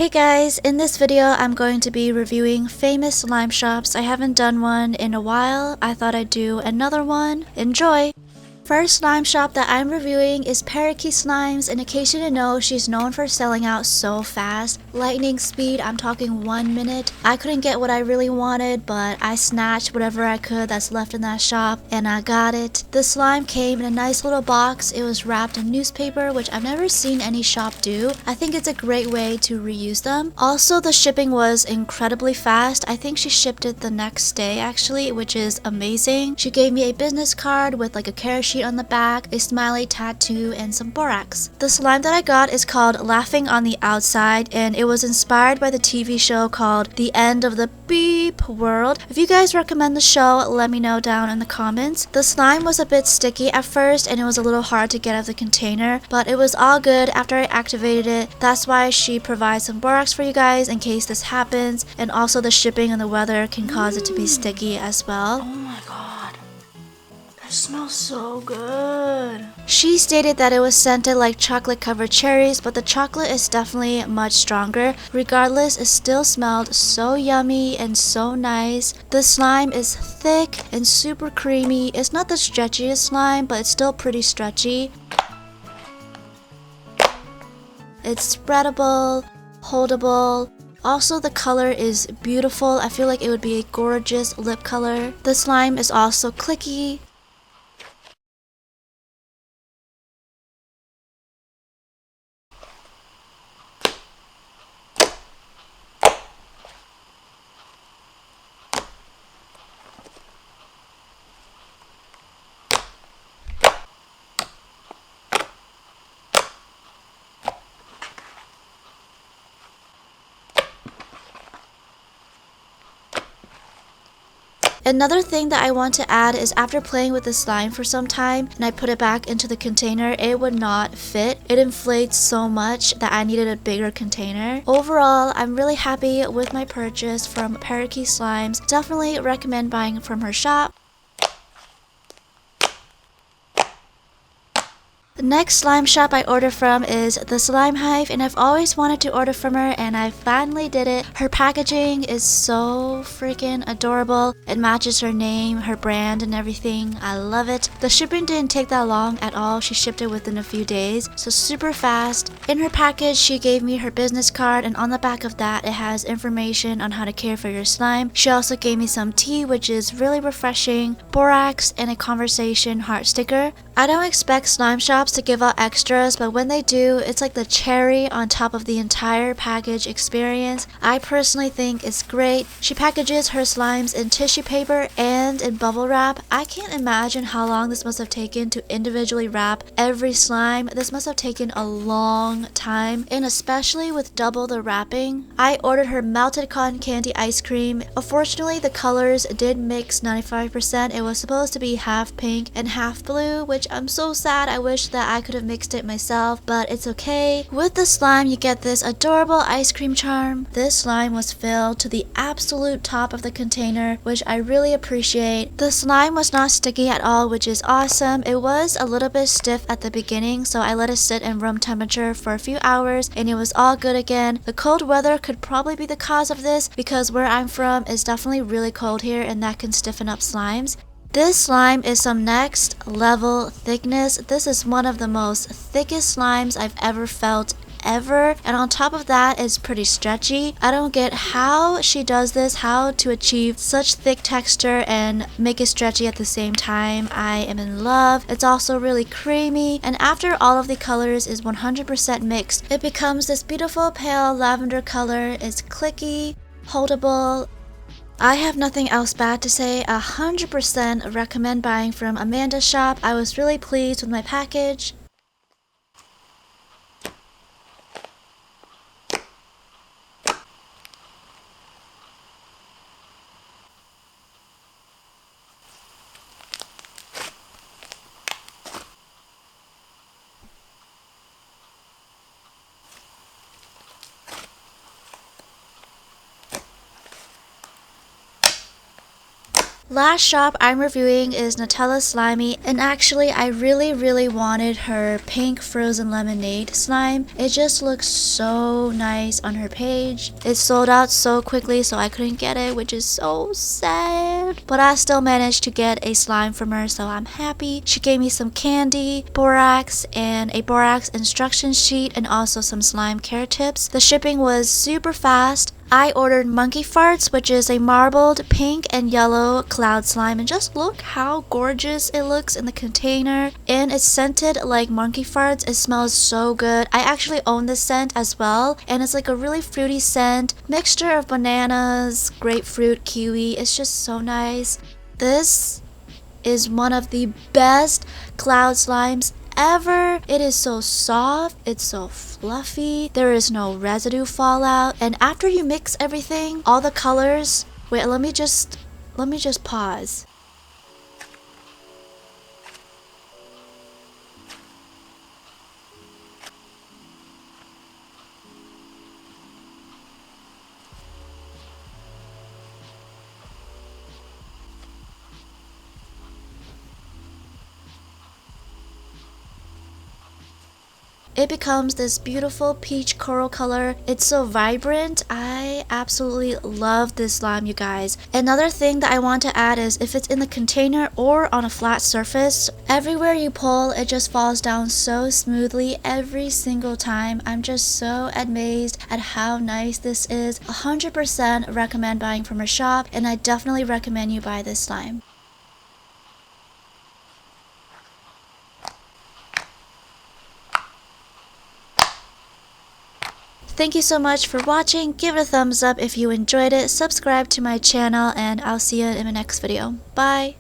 Hey guys, in this video I'm going to be reviewing famous slime shops. I haven't done one in a while. I thought I'd do another one. Enjoy! First slime shop that I'm reviewing is Parakeet Slimes, and in case you didn't know, she's known for selling out so fast. Lightning speed, I'm talking 1 minute. I couldn't get what I really wanted, but I snatched whatever I could that's left in that shop, and I got it. The slime came in a nice little box. It was wrapped in newspaper, which I've never seen any shop do. I think it's a great way to reuse them. Also, the shipping was incredibly fast. I think she shipped it the next day actually, which is amazing. She gave me a business card with like a care sheet on the back, a smiley tattoo, and some borax. The slime that I got is called Laughing on the Outside, and it was inspired by the TV show called The End of the Beep World. If you guys recommend the show, let me know down in the comments. The slime was a bit sticky at first and it was a little hard to get out of the container, but it was all good after I activated it. That's why she provides some borax for you guys in case this happens, and also the shipping and the weather can cause it to be sticky as well. Oh my god. It smells so good. She stated that it was scented like chocolate covered cherries, but the chocolate is definitely much stronger. Regardless, it still smelled so yummy and so nice. The slime is thick and super creamy. It's not the stretchiest slime, but it's still pretty stretchy. It's spreadable, holdable. Also, the color is beautiful. I feel like it would be a gorgeous lip color. The slime is also clicky. Another thing that I want to add is after playing with the slime for some time and I put it back into the container, it would not fit. It inflates so much that I needed a bigger container. Overall, I'm really happy with my purchase from Parakeet Slimes. Definitely recommend buying from her shop. The next slime shop I ordered from is TheSlimeHive, and I've always wanted to order from her and I finally did it. Her packaging is so freaking adorable. It matches her name, her brand, and everything. I love it. The shipping didn't take that long at all. She shipped it within a few days, so super fast. In her package, she gave me her business card, and on the back of that, it has information on how to care for your slime. She also gave me some tea, which is really refreshing, borax, and a conversation heart sticker. I don't expect slime shops to give out extras, but when they do, it's like the cherry on top of the entire package experience. I personally think it's great. She packages her slimes in tissue paper and in bubble wrap. I can't imagine how long this must have taken to individually wrap every slime. This must have taken a long time, and especially with double the wrapping. I ordered her melted cotton candy ice cream. Unfortunately, the colors did mix 95%. It was supposed to be half pink and half blue, which I'm so sad. I wish that I could have mixed it myself, but it's okay. With the slime, you get this adorable ice cream charm. This slime was filled to the absolute top of the container, which I really appreciate. The slime was not sticky at all, which is awesome. It was a little bit stiff at the beginning, so I let it sit in room temperature for a few hours and it was all good again. The cold weather could probably be the cause of this because where I'm from is definitely really cold here, and that can stiffen up slimes. This slime is some next level thickness. This is one of the most thickest slimes I've ever felt ever, and on top of that, it's pretty stretchy. I don't get how she does this, how to achieve such thick texture and make it stretchy at the same time. I am in love. It's also really creamy, and after all of the colors is 100% mixed, it becomes this beautiful pale lavender color. It's clicky, holdable. I have nothing else bad to say. 100% recommend buying from Amanda's shop. I was really pleased with my package. Last shop I'm reviewing is Nutella Slimy, and actually I really wanted her pink frozen lemonade slime. It just looks so nice on her page. It sold out so quickly so I couldn't get it, which is so sad. But I still managed to get a slime from her, so I'm happy. She gave me some candy, borax, and a borax instruction sheet, and also some slime care tips. The shipping was super fast. I ordered monkey farts, which is a marbled pink and yellow cloud slime, and just look how gorgeous it looks in the container. And it's scented like monkey farts. It smells so good. I actually own this scent as well, and it's like a really fruity scent, mixture of bananas, grapefruit, kiwi. It's just so nice. This is one of the best cloud slimes ever. It is so soft, it's so fluffy, there is no residue fallout, and after you mix everything, all the colors, wait, let me just pause. It becomes this beautiful peach coral color. It's so vibrant. I absolutely love this slime, you guys. Another thing that I want to add is if it's in the container or on a flat surface, everywhere you pull, it just falls down so smoothly every single time. I'm just so amazed at how nice this is. 100% recommend buying from her shop, and I definitely recommend you buy this slime. Thank you so much for watching. Give it a thumbs up if you enjoyed it. Subscribe to my channel, and I'll see you in my next video. Bye!